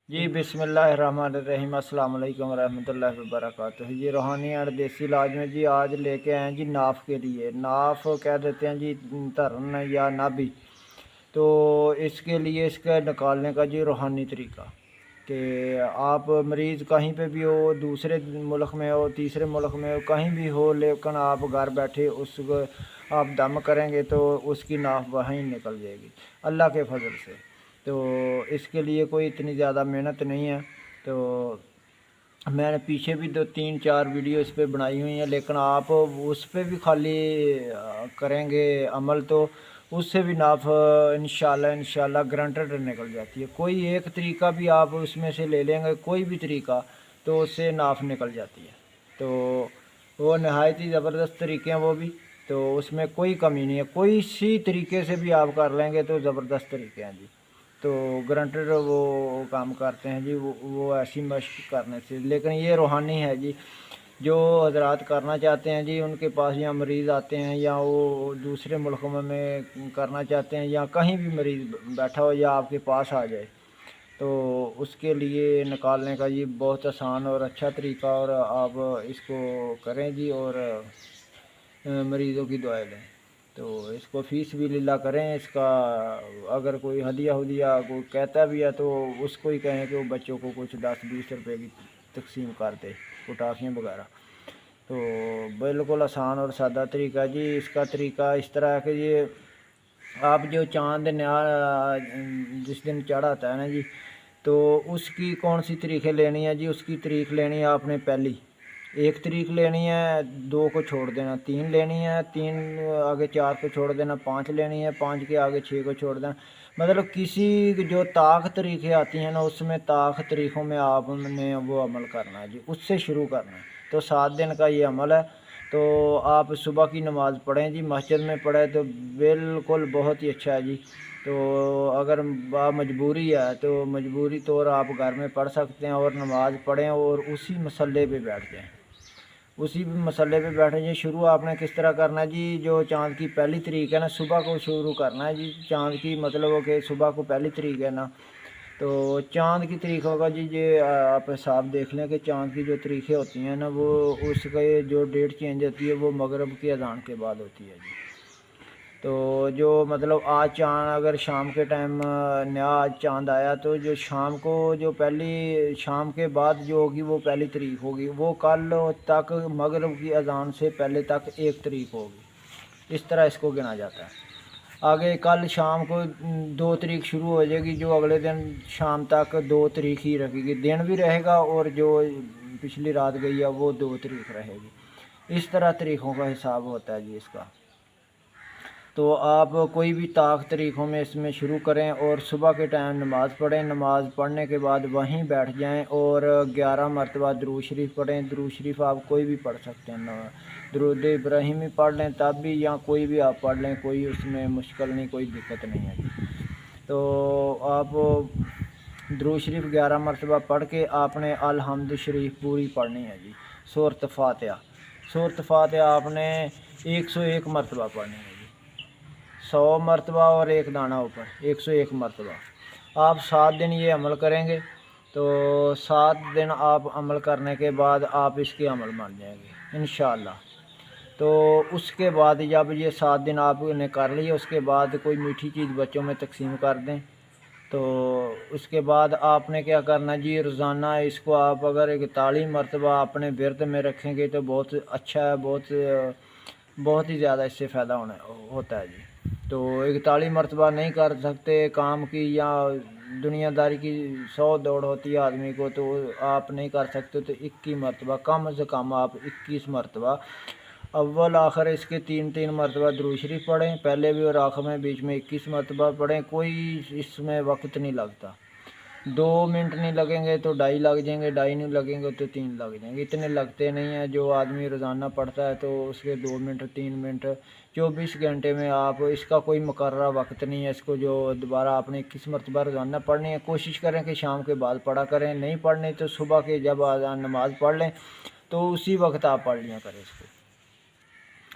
जी बिस्मिल्लाहिर्रहमानिर्रहीम अस्सलाम वालेकुम रहमतुल्लाहि व बरकातुहू। ये रूहानी और देसी इलाज में जी आज लेके आए हैं जी नाफ के लिए। नाफ कह देते हैं जी धरन या नाभि। तो इसके लिए इसका निकालने का जी रूहानी तरीका कि आप मरीज़ कहीं पे भी हो, दूसरे मुल्क में हो, तीसरे मुल्क में हो, कहीं भी हो, लेकिन आप घर बैठे उसको आप दम करेंगे तो उसकी नाफ वहीं निकल जाएगी अल्लाह के फजल से। तो इसके लिए कोई इतनी ज़्यादा मेहनत नहीं है। तो मैंने पीछे भी 2 3 4 वीडियो इस पे बनाई हुई हैं, लेकिन आप उस पे भी खाली करेंगे अमल तो उससे भी नाफ इंशाल्लाह ग्रांटेड निकल जाती है। कोई एक तरीका भी आप उसमें से ले लेंगे, कोई भी तरीका, तो उससे नाफ निकल जाती है। तो वो नहायत ही ज़बरदस्त तरीके हैं वो भी, तो उसमें कोई कमी नहीं है। कोई सी तरीके से भी आप कर लेंगे तो ज़बरदस्त तरीके हैं जी। तो ग्रांटेड वो काम करते हैं जी, वो ऐसी मशक करने से। लेकिन ये रूहानी है जी, जो हजरात करना चाहते हैं जी, उनके पास या मरीज़ आते हैं या वो दूसरे मुल्कों में करना चाहते हैं, या कहीं भी मरीज़ बैठा हो या आपके पास आ जाए, तो उसके लिए निकालने का ये बहुत आसान और अच्छा तरीका। और आप इसको करें जी और मरीज़ों की दुआएं लें। तो इसको फ़ीस भी लिल्लाह करें। इसका अगर कोई हदिया हुदिया कोई कहता भी है तो उसको ही कहें कि वो बच्चों को कुछ 10 20 रुपए की तकसीम कर दे, टॉफ़ियाँ वगैरह। तो बिल्कुल आसान और सादा तरीका जी। इसका तरीका इस तरह है कि ये आप जो चाँद नया जिस दिन चढ़ाता है ना जी, तो उसकी कौन सी तारीखें लेनी है जी। उसकी तारीख लेनी है आपने पहली, एक तारीख लेनी है, 2 को छोड़ देना, 3 लेनी है, 3 आगे 4 को छोड़ देना, 5 लेनी है, 5 के आगे 6 को छोड़ देना। मतलब किसी जो ताक तारीखें आती हैं ना, उसमें ताक तारीखों में आपने वो अमल करना है जी, उससे शुरू करना है। तो 7 दिन का ये अमल है। तो आप सुबह की नमाज़ पढ़ें जी, मस्जिद में पढ़ें तो बिल्कुल बहुत ही अच्छा है जी। तो अगर मजबूरी है तो मजबूरी तौर आप घर में पढ़ सकते हैं और नमाज़ पढ़ें और उसी मसल्ले पे बैठ जाएँ। उसी मसले पे बैठे जी। शुरू आपने किस तरह करना है जी, जो चाँद की पहली तारीख है ना, सुबह को शुरू करना है जी। चाँद की मतलब हो कि सुबह को पहली तारीख है ना, तो चाँद की तारीख होगा जी। ये आप हिसाब देख लें कि चाँद की जो तारीखें होती हैं ना, वो उसके जो डेट चेंज होती है वो मगरिब की अज़ान के बाद होती है जी। तो जो मतलब आज चाँद अगर शाम के टाइम नया आज चाँद आया, तो जो शाम को जो पहली शाम के बाद जो होगी वो पहली तारीख होगी। वो कल तक मगरिब की अज़ान से पहले तक 1 तारीख होगी। इस तरह इसको गिना जाता है। आगे कल शाम को 2 तारीख शुरू हो जाएगी, जो अगले दिन शाम तक 2 तारीख ही रखेगी। दिन भी रहेगा और जो पिछली रात गई है वो 2 तारीख रहेगी। इस तरह तारीखों का हिसाब होता है जी इसका। तो आप कोई भी ताक तरीक़ों में इसमें शुरू करें और सुबह के टाइम नमाज़ पढ़ें। नमाज़ पढ़ने के बाद वहीं बैठ जाएं और 11 मरतबा दुरूद शरीफ पढ़ें। दुरूद शरीफ आप कोई भी पढ़ सकते हैं, दुरूद इब्राहिमी पढ़ लें तब भी, या कोई भी आप पढ़ लें, कोई उसमें मुश्किल नहीं, कोई दिक्कत नहीं है जी। तो आप दुरूद शरीफ 11 मरतबा पढ़ के आपने अल हम्द शरीफ पूरी पढ़नी है जी। सूरत फातिहा, सूरत फातिहा आपने 101 मरतबा पढ़नी है जी। 100 मरतबा और एक दाना ऊपर, 101 मरतबा। आप 7 दिन ये अमल करेंगे तो 7 दिन आप अमल करने के बाद आप इसके अमल मान जाएंगे इंशाअल्लाह। तो उसके बाद जब ये 7 दिन आपने कर लिए, उसके बाद कोई मीठी चीज़ बच्चों में तकसीम कर दें। तो उसके बाद आपने क्या करना जी, रोज़ाना इसको आप अगर 41 मरतबा अपने विरद में रखेंगे तो बहुत अच्छा है, बहुत ही ज़्यादा इससे फ़ायदा होता है जी। तो 41 मरतबा नहीं कर सकते काम की या दुनियादारी की 100 दौड़ होती है आदमी को, तो आप नहीं कर सकते तो 21 मरतबा, कम से कम आप 21 मरतबा अव्वल आखिर इसके 3 मरतबा दुरूद शरीफ पढ़ें। पहले भी और आखिर में बीच में 21 मरतबा पढ़ें। कोई इसमें वक्त नहीं लगता, 2 मिनट नहीं लगेंगे तो 2.5 लग जाएंगे, 2.5 नहीं लगेंगे तो 3 लग जाएंगे। इतने लगते नहीं हैं। जो आदमी रोज़ाना पढ़ता है तो उसके 2 मिनट 3 मिनट 24 घंटे में आप, इसका कोई मुकर्रर वक्त नहीं है। इसको जो दोबारा आपने 21 मरतबा रोज़ाना पढ़नी है। कोशिश करें कि शाम के बाद पढ़ा करें, नहीं पढ़ने तो सुबह के जब नमाज़ पढ़ लें तो उसी वक्त आप पढ़ लिया करें इसको।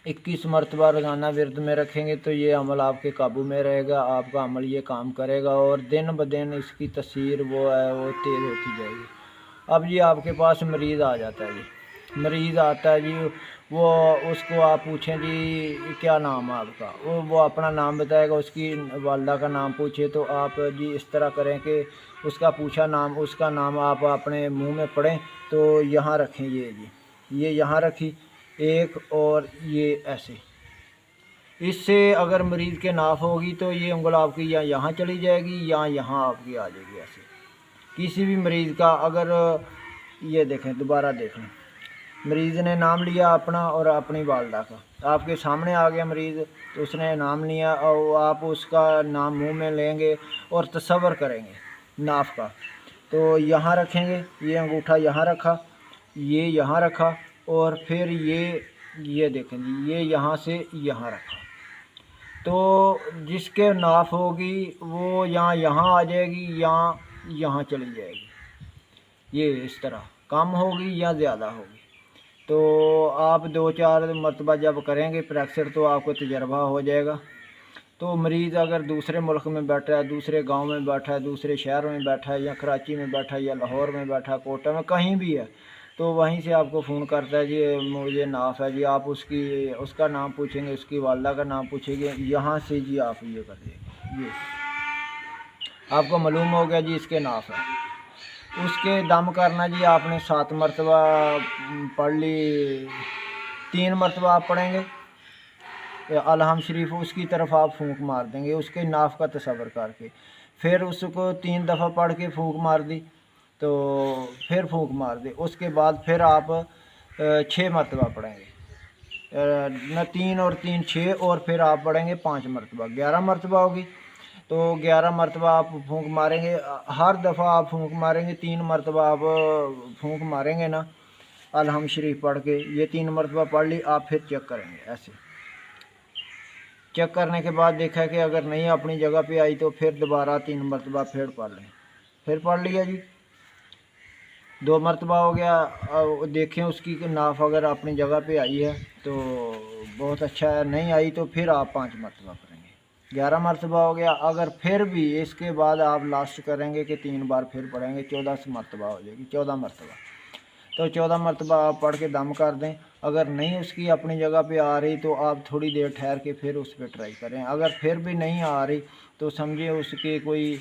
21 मरतबा रोज़ाना विरद में रखेंगे तो ये अमल आपके काबू में रहेगा, आपका अमल ये काम करेगा और दिन ब दिन इसकी तसीर वो है वो तेज़ होती जाएगी। अब जी आपके पास मरीज़ आ जाता है जी, मरीज़ आता है जी, वो उसको आप पूछें जी क्या नाम है आपका, वो अपना नाम बताएगा, उसकी वालदा का नाम पूछे तो आप जी इस तरह करें कि उसका पूछा नाम, उसका नाम आप अपने मुंह में पढ़ें तो यहाँ रखें, ये जी ये यहाँ रखी एक, और ये ऐसे, इससे अगर मरीज़ के नाफ होगी तो ये उंगल आपकी या यहाँ चली जाएगी या यहाँ आपकी आ जाएगी। ऐसे किसी भी मरीज़ का अगर ये देखें, दोबारा देख लें, मरीज़ ने नाम लिया अपना और अपनी वालदा का, आपके सामने आ गया मरीज़ तो उसने नाम लिया और आप उसका नाम मुंह में लेंगे और तसव्वुर करेंगे नाफ का, तो यहाँ रखेंगे, ये अंगूठा यहाँ रखा, ये यहाँ रखा और फिर ये देखें जी, ये यहाँ से यहाँ रखा, तो जिसके नाफ होगी वो यहाँ आ जाएगी या यहाँ चली जाएगी, ये इस तरह कम होगी या ज़्यादा होगी। तो आप 2-4 मरतबा जब करेंगे प्रैक्टिस तो आपको तजर्बा हो जाएगा। तो मरीज़ अगर दूसरे मुल्क में बैठा है, दूसरे गांव में बैठा है, दूसरे शहर में बैठा है, या कराची में बैठा है, या लाहौर में बैठा है, कोटा में, कहीं भी है, तो वहीं से आपको फ़ोन करता है जी मुझे नाफ है जी, आप उसका नाम पूछेंगे, उसकी वालदा का नाम पूछेंगे, यहाँ से जी आप ये कर देंगे, ये आपको मालूम हो गया जी इसके नाफ है। उसके दम करना जी आपने 7 मरतबा पढ़ ली, 3 मरतबा आप पढ़ेंगे अलहम शरीफ, उसकी तरफ आप फूंक मार देंगे उसके नाफ का तसव्वुर करके, फिर उसको 3 दफ़ा पढ़ के फूंक मार दी तो फिर फूंक मार दे, उसके बाद फिर आप 6 मरतबा पढ़ेंगे, न 3 और 3 6, और फिर आप पढ़ेंगे 5 मरतबा, 11 मरतबा होगी। तो 11 मरतबा आप फूंक मारेंगे, हर दफ़ा आप फूंक मारेंगे, 3 मरतबा आप फूंक मारेंगे ना अलहम शरीफ पढ़ के, ये 3 मरतबा पढ़ ली, आप फिर चेक करेंगे। ऐसे चेक करने के बाद देखा कि अगर नहीं अपनी जगह पे आई तो फिर दोबारा 3 मरतबा फिर पढ़ लें, फिर पढ़ लिया जी, 2 मरतबा हो गया। देखें उसकी नाफ अगर अपनी जगह पे आई है तो बहुत अच्छा है, नहीं आई तो फिर आप 5 मरतबा करेंगे, 11 मरतबा हो गया। अगर फिर भी इसके बाद आप लास्ट करेंगे कि 3 बार फिर पढ़ेंगे, 14 मरतबा हो जाएगी, 14 मरतबा, तो 14 मरतबा आप पढ़ के दम कर दें। अगर नहीं उसकी अपनी जगह पे आ रही तो आप थोड़ी देर ठहर के फिर उस पर ट्राई करें, अगर फिर भी नहीं आ रही तो समझिए उसकी कोई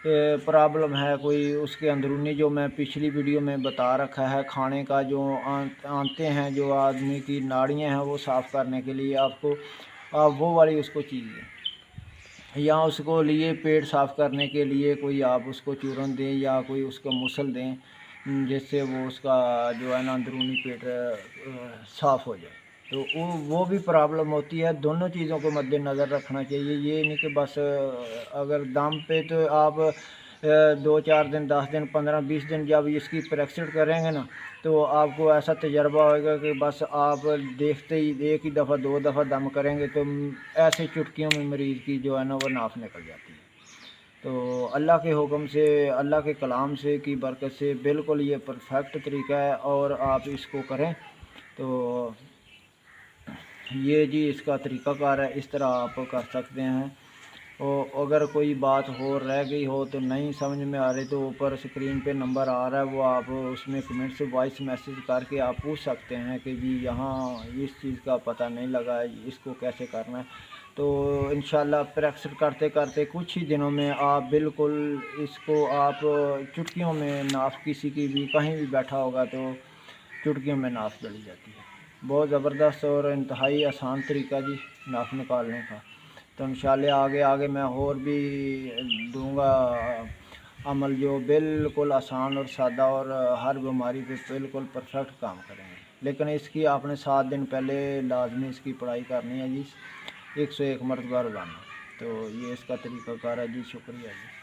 प्रॉब्लम है, कोई उसके अंदरूनी, जो मैं पिछली वीडियो में बता रखा है, खाने का जो आंते हैं, जो आदमी की नाड़ियाँ हैं वो साफ़ करने के लिए आपको आप वो वाली उसको चीज़ दें, या उसको लिए पेट साफ़ करने के लिए कोई आप उसको चूरन दें या कोई उसको मुसल दें, जिससे वो उसका जो है ना अंदरूनी पेट साफ़ हो जाए। तो वो भी प्रॉब्लम होती है, दोनों चीज़ों को मद्देनज़र रखना चाहिए। ये नहीं कि बस अगर दम पे, तो आप 2-4 दिन, 10 दिन, 15-20 दिन जब इसकी प्रैक्टिस करेंगे ना तो आपको ऐसा तजर्बा होगा कि बस आप देखते ही 1 ही दफ़ा 2 दफ़ा दम करेंगे तो ऐसे चुटकियों में मरीज़ की जो है ना वो नाफ निकल जाती है। तो अल्लाह के हुक्म से, अल्लाह के कलाम से की बरकत से बिल्कुल ये परफेक्ट तरीका है और आप इसको करें तो ये जी इसका तरीक़ाकार है, इस तरह आप कर सकते हैं। और अगर कोई बात हो रह गई हो तो नहीं समझ में आ रही तो ऊपर स्क्रीन पे नंबर आ रहा है, वो आप उसमें कमेंट से वॉइस मैसेज करके आप पूछ सकते हैं कि जी यहाँ इस चीज़ का पता नहीं लगा है, इसको कैसे करना है। तो इंशाल्लाह प्रैक्टिस करते करते कुछ ही दिनों में आप बिल्कुल इसको आप चुटकियों में नाफ, किसी की भी कहीं भी बैठा होगा तो चुटकियों में नाफ चली जाती है। बहुत ज़बरदस्त और इंतहाई आसान तरीका जी नाफ निकालने का। तो इंशाल्लाह आगे आगे मैं और भी दूंगा अमल जो बिल्कुल आसान और सादा और हर बीमारी पे बिल्कुल परफेक्ट काम करेंगे। लेकिन इसकी आपने 7 दिन पहले लाजमी इसकी पढ़ाई करनी है जी, 101 मरतबा रोज़ाना। तो ये इसका तरीक़ाकार है जी। शुक्रिया जी।